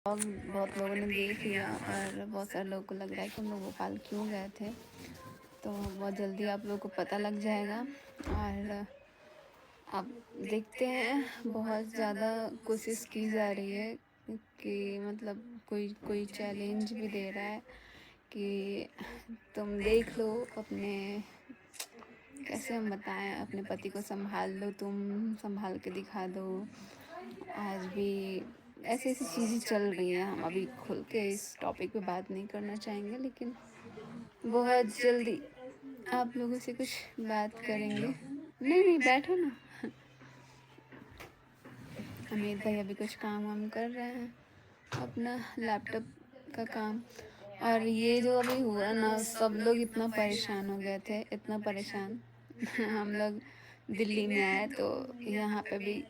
Blog बहुत लोगों ने देख लिया और बहुत सारे लोगों को लग रहा है कि हम लोग भोपाल क्यों गए थे, तो बहुत जल्दी आप लोगों को पता लग जाएगा। और आप देखते हैं बहुत ज़्यादा कोशिश की जा रही है कि मतलब कोई चैलेंज भी दे रहा है कि तुम देख लो अपने, कैसे हम बताएं, अपने पति को संभाल लो, तुम संभाल के दिखा दो। आज भी ऐसी ऐसी चीज़ें चल रही हैं। हम अभी खुल के इस टॉपिक पे बात नहीं करना चाहेंगे, लेकिन बहुत जल्दी आप लोगों से कुछ बात करेंगे। नहीं नहीं, बैठो ना। अमित भाई अभी कुछ काम वाम कर रहे हैं, अपना लैपटॉप का काम। और ये जो अभी हुआ ना, सब लोग इतना परेशान हो गए थे, इतना परेशान। हम लोग दिल्ली में आए तो यहाँ पे भी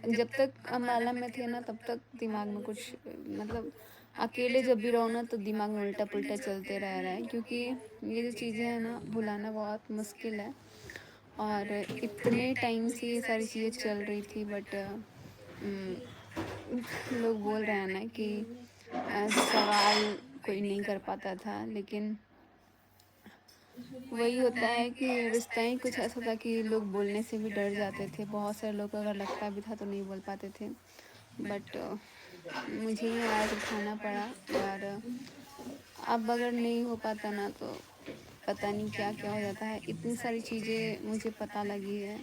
जब तक अम्बाला में थे ना, तब तक दिमाग में कुछ मतलब अकेले जब भी रहो ना तो दिमाग में उल्टा पुल्टा चलते रह रहा है, क्योंकि ये जो चीज़ें हैं ना भुलाना बहुत मुश्किल है। और इतने टाइम से ये सारी चीज़ें चल रही थी, बट लोग बोल रहे हैं ना कि सवाल कोई नहीं कर पाता था, लेकिन वही होता है कि रिश्ता ही कुछ ऐसा था कि लोग बोलने से भी डर जाते थे। बहुत सारे लोग को अगर लगता भी था तो नहीं बोल पाते थे, बट मुझे ही आवाज़ उठाना पड़ा। और अब अगर नहीं हो पाता ना तो पता नहीं क्या क्या हो जाता है। इतनी सारी चीज़ें मुझे पता लगी है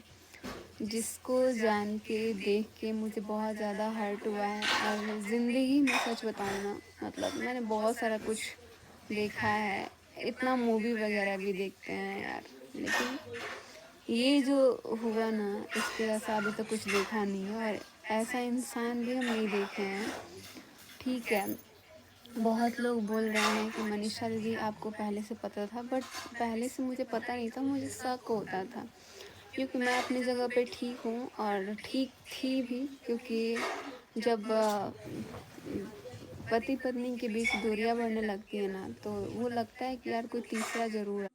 जिसको जान के देख के मुझे बहुत ज़्यादा हर्ट हुआ है। और ज़िंदगी में सच बताऊँ ना, मतलब मैंने बहुत सारा कुछ देखा है, इतना मूवी वगैरह भी देखते हैं यार, लेकिन ये जो हुआ ना इसके जैसा अभी तो कुछ देखा नहीं है। और ऐसा इंसान भी हम नहीं देखे हैं। ठीक है, बहुत लोग बोल रहे हैं कि मनीषा दीदी आपको पहले से पता था, बट पहले से मुझे पता नहीं था, मुझे शक होता था, क्योंकि मैं अपनी जगह पे ठीक हूँ और ठीक थी भी। क्योंकि जब पति पत्नी के बीच दूरियां बढ़ने लगती है ना, तो वो लगता है कि यार कोई तीसरा जरूर है।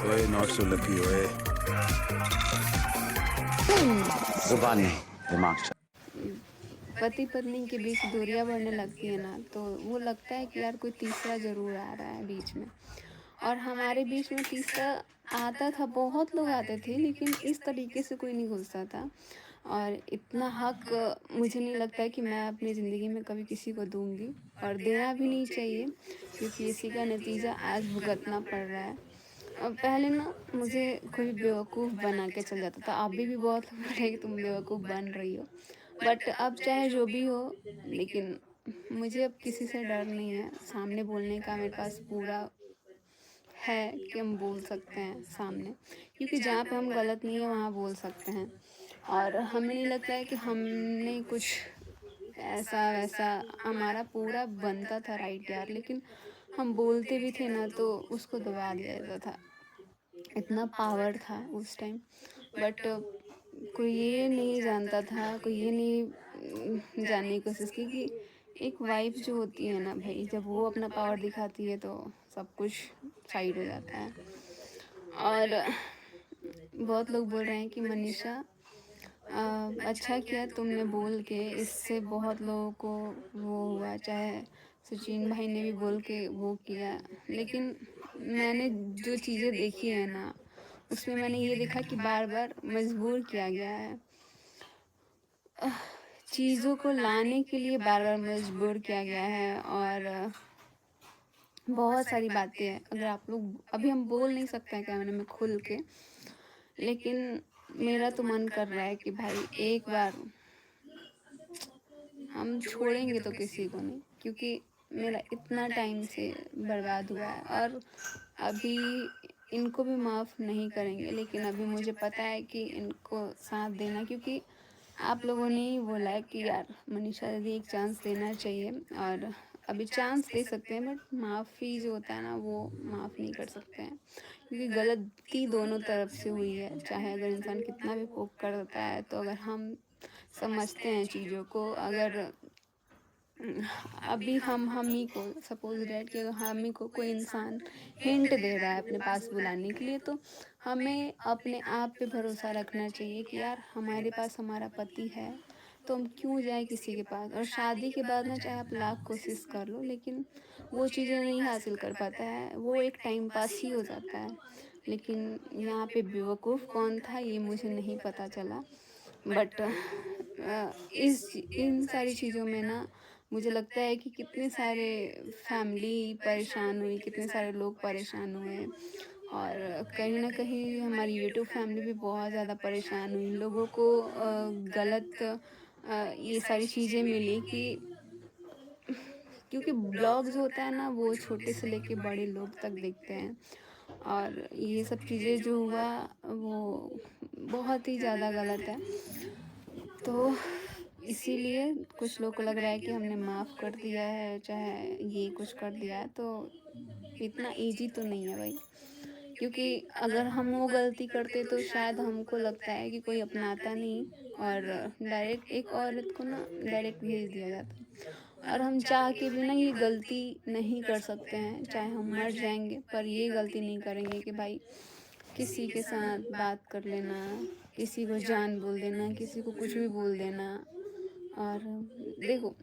ओए नॉट सो लकी ओए, जुबान नहीं दिमाग पति पत्नी के बीच दूरियां बढ़ने लगती है ना, तो वो लगता है कि यार कोई तीसरा जरूर आ रहा है बीच में। और हमारे बीच में तीसरा आता था, बहुत लोग आते थे, लेकिन इस तरीके से कोई नहीं घुसता था। और इतना हक मुझे नहीं लगता है कि मैं अपनी ज़िंदगी में कभी किसी को दूंगी, और देना भी नहीं चाहिए, क्योंकि इसी का नतीजा आज भुगतना पड़ रहा है। पहले ना मुझे कोई बेवकूफ़ बना के चल जाता था। अभी भी बहुत लोग बोल रहे हैं कि तुम बेवकूफ़ बन रही हो, बट अब चाहे जो भी हो, लेकिन मुझे अब किसी से डर नहीं है। सामने बोलने का मेरे पास पूरा है कि हम बोल सकते हैं सामने, क्योंकि जहाँ पे हम गलत नहीं है वहाँ बोल सकते हैं। और हमें नहीं लगता है कि हमने कुछ ऐसा वैसा, हमारा पूरा बनता था राइट यार, लेकिन हम बोलते भी थे ना तो उसको दबा दिया जाता था। इतना पावर था उस टाइम, बट कोई ये नहीं जानता था, कोई ये नहीं जानने की कोशिश की कि एक वाइफ जो होती है ना भाई, जब वो अपना पावर दिखाती है तो सब कुछ साइड हो जाता है। और बहुत लोग बोल रहे हैं कि मनीषा अच्छा किया तुमने बोल के, इससे बहुत लोगों को वो हुआ, चाहे सचिन भाई ने भी बोल के वो किया, लेकिन मैंने जो चीज़ें देखी है ना उसमें मैंने ये देखा कि बार बार मजबूर किया गया है। चीज़ों को लाने के लिए बार बार मजबूर किया गया है। और बहुत सारी बातें हैं, अगर आप लोग, अभी हम बोल नहीं सकते हैं कैमरे में खुल के, लेकिन मेरा तो मन कर रहा है कि भाई एक बार हम छोड़ेंगे तो किसी को नहीं, क्योंकि मेरा इतना टाइम से बर्बाद हुआ है। और अभी इनको भी माफ़ नहीं करेंगे, लेकिन अभी मुझे पता है कि इनको साथ देना, क्योंकि आप लोगों ने ही बोला है कि यार मनीषा दीदी एक चांस देना चाहिए। और अभी चांस दे सकते हैं, बट माफ़ी जो होता है ना वो माफ़ नहीं कर सकते हैं, क्योंकि गलती दोनों तरफ से हुई है। चाहे अगर इंसान कितना भी कोप कर देता है, तो अगर हम समझते हैं चीज़ों को, अगर अभी हम ही को सपोज दैट कि अगर हम ही को कोई इंसान हिंट दे रहा है अपने पास बुलाने के लिए, तो हमें अपने आप पे भरोसा रखना चाहिए कि यार हमारे पास हमारा पति है, तो हम क्यों जाए किसी के पास। और शादी के बाद ना चाहे आप लाख कोशिश कर लो, लेकिन वो चीज़ें नहीं हासिल कर पाता है, वो एक टाइम पास ही हो जाता है। लेकिन यहाँ पे बेवकूफ़ कौन था ये मुझे नहीं पता चला, बट इस इन सारी चीज़ों में ना मुझे लगता है कि कितने सारे फैमिली परेशान हुई, कितने सारे लोग परेशान हुए, और कहीं न कहीं हमारी यूट्यूब फैमिली भी बहुत ज़्यादा परेशान हुई। लोगों को गलत ये सारी चीज़ें मिली कि क्योंकि ब्लॉग जो होता है ना वो छोटे से लेके बड़े लोग तक देखते हैं, और ये सब चीज़ें जो हुआ वो बहुत ही ज़्यादा गलत है। तो इसीलिए कुछ लोग को लग रहा है कि हमने माफ़ कर दिया है, चाहे ये कुछ कर दिया है, तो इतना ईज़ी तो नहीं है भाई। क्योंकि अगर हम वो गलती करते तो शायद हमको लगता है कि कोई अपनाता नहीं, और डायरेक्ट एक औरत को ना डायरेक्ट भेज दिया जाता। और हम चाह के भी ना ये गलती नहीं कर सकते हैं, चाहे हम मर जाएंगे पर ये गलती नहीं करेंगे कि भाई किसी के साथ बात कर लेना, किसी को जान बोल देना, किसी को कुछ भी बोल देना। और देखो,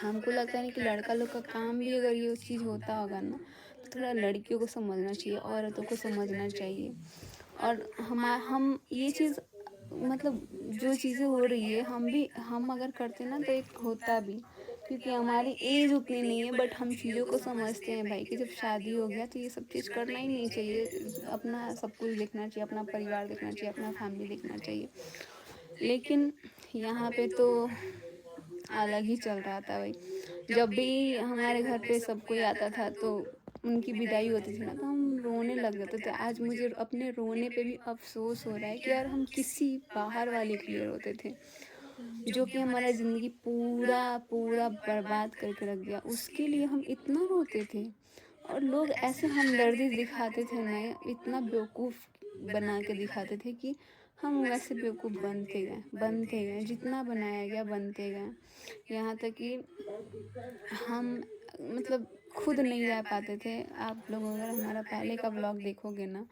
हमको लगता है ना कि लड़का लोग का काम भी अगर ये चीज़ होता होगा ना, तो थोड़ा लड़कियों को समझना चाहिए, औरतों को समझना चाहिए। और हम ये चीज़ मतलब जो चीज़ें हो रही है हम अगर करते ना तो एक होता भी, क्योंकि हमारी एज उतनी नहीं है, बट हम चीज़ों को समझते हैं भाई कि जब शादी हो गया तो ये सब चीज़ करना ही नहीं चाहिए। अपना सब कुछ देखना चाहिए, अपना परिवार देखना चाहिए, अपना फैमिली देखना चाहिए। लेकिन यहाँ पे तो अलग ही चल रहा था भाई। जब भी हमारे घर पे सब कोई आता था तो उनकी विदाई होती थी ना, तो हम रोने लग जाते थे। आज मुझे अपने रोने पे भी अफ़सोस हो रहा है कि यार हम किसी बाहर वाले के लिए रोते थे, जो कि हमारा ज़िंदगी पूरा पूरा बर्बाद करके रख दिया, उसके लिए हम इतना रोते थे। और लोग ऐसे हमदर्दी दिखाते थे ना, इतना बेवकूफ़ बना के दिखाते थे कि हम वैसे बेवकूफ़ बनते गए, जितना बनाया गया बनते गए। यहाँ तक कि हम मतलब खुद नहीं रह पाते थे। आप लोग अगर हमारा पहले का व्लॉग देखोगे ना,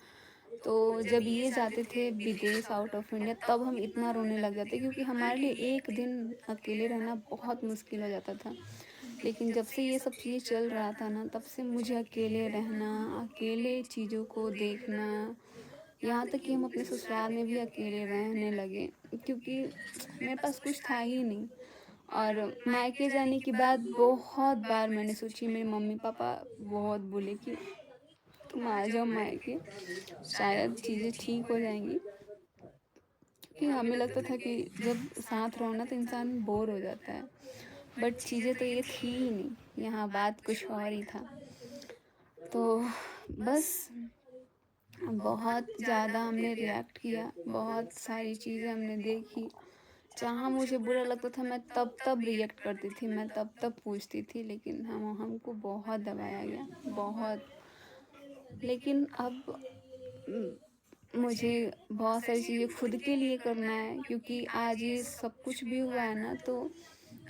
तो जब ये जाते थे विदेश आउट ऑफ इंडिया, तब हम इतना रोने लग जाते, क्योंकि हमारे लिए एक दिन अकेले रहना बहुत मुश्किल हो जाता था। लेकिन जब से ये सब चीज़ें चल रहा था ना, तब से मुझे अकेले रहना, अकेले चीज़ों को देखना, यहाँ तक कि हम अपने ससुराल में भी अकेले रहने लगे, क्योंकि मेरे पास कुछ था ही नहीं। और मायके जाने के बाद बहुत बार मैंने सोची, मेरे मम्मी पापा बहुत बोले कि तुम आ जाओ मायके, शायद चीज़ें ठीक हो जाएंगी। क्योंकि हमें लगता था कि जब साथ रहो ना तो इंसान बोर हो जाता है, बट चीज़ें तो ये थी ही नहीं, यहाँ बात कुछ और ही था। तो बस बहुत ज़्यादा हमने रिएक्ट किया, बहुत सारी चीज़ें हमने देखी। जहाँ मुझे बुरा लगता था मैं तब तब रिएक्ट करती थी, मैं तब तब पूछती थी, लेकिन हमको बहुत दबाया गया, बहुत। लेकिन अब मुझे बहुत सारी चीज़ें खुद के लिए करना है, क्योंकि आज ये सब कुछ भी हुआ है ना, तो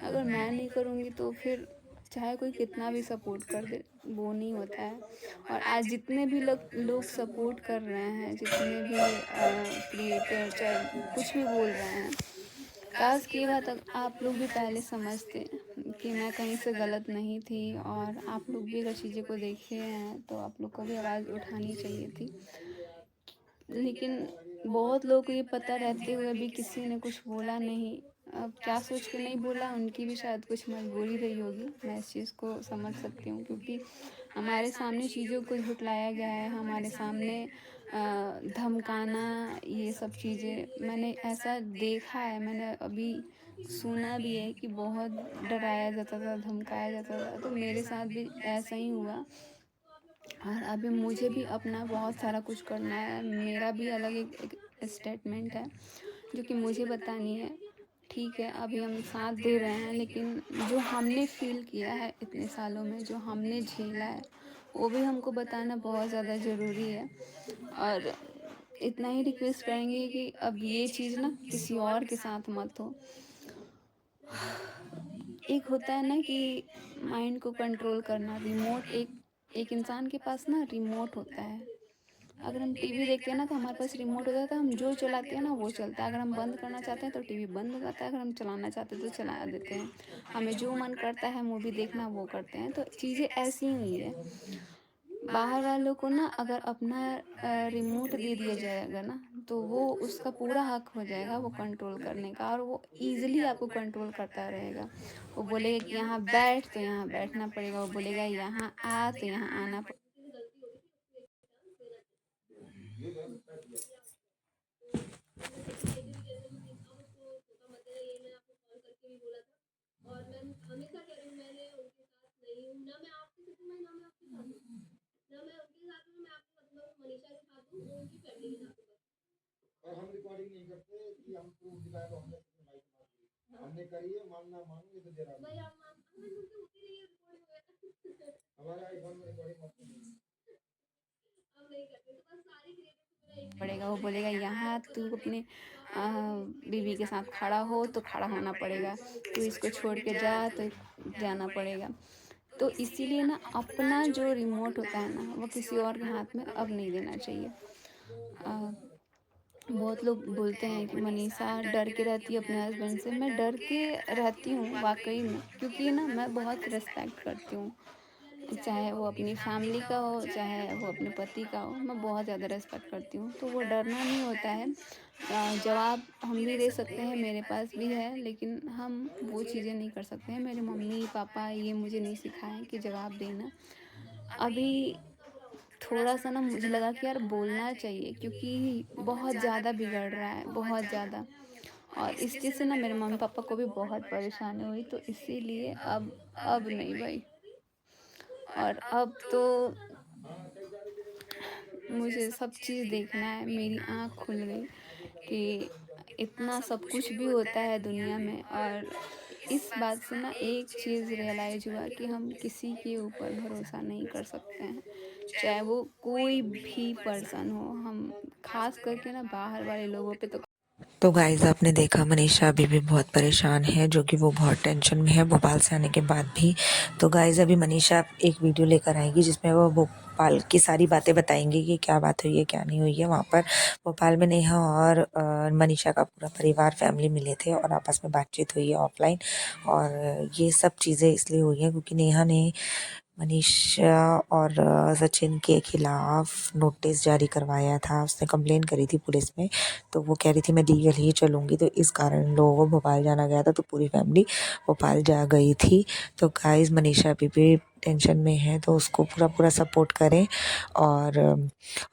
अगर मैं नहीं करूँगी तो फिर चाहे कोई कितना भी सपोर्ट कर दे, वो नहीं होता है। और आज जितने भी लोग सपोर्ट कर रहे हैं, जितने भी क्रिएटर चाहे कुछ भी बोल रहे हैं, काश की बात आप लोग भी पहले समझते कि मैं कहीं से गलत नहीं थी, और आप लोग भी अगर चीज़ों को देखे हैं तो आप लोग को भी आवाज़ उठानी चाहिए थी। लेकिन बहुत लोगों को ये पता रहते हुए भी किसी ने कुछ बोला नहीं। अब क्या सोच के नहीं बोला, उनकी भी शायद कुछ मजबूरी रही होगी, मैं इस चीज़ को समझ सकती हूँ, क्योंकि हमारे सामने चीज़ों को झुटलाया गया है, हमारे सामने धमकाना, ये सब चीज़ें मैंने ऐसा देखा है, मैंने अभी सुना भी है कि बहुत डराया जाता था, धमकाया जाता था, तो मेरे साथ भी ऐसा ही हुआ। और अभी मुझे भी अपना बहुत सारा कुछ करना है, मेरा भी अलग एक स्टेटमेंट है जो कि मुझे बतानी है। ठीक है अभी हम साथ दे रहे हैं, लेकिन जो हमने फ़ील किया है इतने सालों में, जो हमने झेला है, वो भी हमको बताना बहुत ज़्यादा ज़रूरी है। और इतना ही रिक्वेस्ट करेंगे कि अब ये चीज़ ना किसी और के साथ मत हो। एक होता है ना कि माइंड को कंट्रोल करना, रिमोट एक इंसान के पास ना रिमोट होता है। अगर हम टीवी देखते हैं ना तो हमारे पास रिमोट होता है, तो हम जो चलाते हैं ना वो चलता है। अगर हम बंद करना चाहते हैं तो टीवी बंद हो जाता है, अगर हम चलाना चाहते हैं तो चला देते हैं। हमें जो मन करता है मूवी देखना वो करते हैं, तो चीज़ें ऐसी हुई है। बाहर वालों को ना अगर अपना रिमोट दे दिया जाएगा ना, तो वो उसका पूरा हक हो जाएगा वो कंट्रोल करने का, और वो ईज़िली आपको कंट्रोल करता रहेगा। वो बोलेगा कि यहाँ बैठ तो यहाँ बैठना पड़ेगा, वो बोलेगा यहाँ आ तो यहाँ आना पड़ेगा। वो बोलेगा यहाँ तू अपने बीवी के साथ खड़ा हो तो खड़ा होना पड़ेगा, तू इसको छोड़ के जा तो जाना पड़ेगा। तो इसीलिए ना अपना जो रिमोट होता है ना वो किसी और के हाथ में अब नहीं देना चाहिए। बहुत लोग बोलते हैं कि मनीषा डर के रहती है अपने हस्बैंड से। मैं डर के रहती हूँ वाकई में, क्योंकि ना मैं बहुत रिस्पेक्ट करती हूँ, चाहे वो अपनी फैमिली का हो चाहे वो अपने पति का हो, मैं बहुत ज़्यादा रिस्पेक्ट करती हूँ। तो वो डरना नहीं होता है। जवाब हम भी दे सकते हैं, मेरे पास भी है, लेकिन हम वो चीज़ें नहीं कर सकते हैं। मेरे मम्मी पापा ये मुझे नहीं सिखाएं कि जवाब देना। अभी थोड़ा सा ना मुझे लगा कि यार बोलना चाहिए, क्योंकि बहुत ज़्यादा बिगड़ रहा है, बहुत ज़्यादा। और इस चीज़ से ना मेरे मम्मी पापा को भी बहुत परेशानी हुई, तो इसीलिए अब नहीं भाई। और अब तो मुझे सब चीज़ देखना है। मेरी आँख खुल गई कि इतना सब कुछ भी होता है दुनिया में। और इस बात से ना एक चीज़ रियलाइज़ हुआ कि हम किसी के ऊपर भरोसा नहीं कर सकते हैं, चाहे वो कोई भी पर्सन हो। हम खास करके ना बाहर वाले लोगों पे तो गाइज़ आपने देखा मनीषा अभी भी बहुत परेशान है, जो कि वो बहुत टेंशन में है भोपाल से आने के बाद भी। तो गाइज़ अभी मनीषा एक वीडियो लेकर आएगी जिसमें वो भोपाल की सारी बातें बताएंगी कि क्या बात हुई है क्या नहीं हुई है वहाँ पर। भोपाल में नेहा और मनीषा का पूरा परिवार फैमिली मिले थे और आपस में बातचीत हुई है ऑफलाइन। और ये सब चीज़ें इसलिए हुई हैं क्योंकि नेहा ने मनीषा और सचिन के खिलाफ नोटिस जारी करवाया था। उसने कंप्लेन करी थी पुलिस में, तो वो कह रही थी मैं लीगल ही चलूँगी, तो इस कारण इन लोगों को भोपाल जाना गया था। तो पूरी फैमिली भोपाल जा गई थी। तो गाइस मनीषा अभी भी टेंशन में है, तो उसको पूरा सपोर्ट करें। और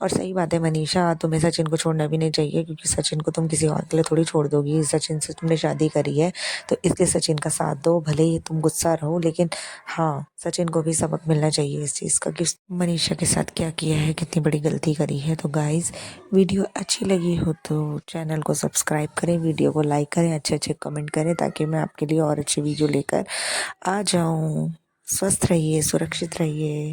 सही बात है मनीषा, तुम्हें सचिन को छोड़ना भी नहीं चाहिए, क्योंकि सचिन को तुम किसी और के लिए थोड़ी छोड़ दोगी। सचिन से तुमने शादी करी है, तो इसलिए सचिन का साथ दो। भले ही तुम गुस्सा रहो, लेकिन हाँ सचिन को भी सबक मिलना चाहिए इस चीज़ का कि मनीषा के साथ क्या किया है, कितनी बड़ी गलती करी है। तो गाइस वीडियो अच्छी लगी हो तो चैनल को सब्सक्राइब करें, वीडियो को लाइक करें, अच्छे कमेंट करें, ताकि मैं आपके लिए और अच्छी वीडियो लेकर आ जाऊँ। स्वस्थ रहिए, सुरक्षित रहिए।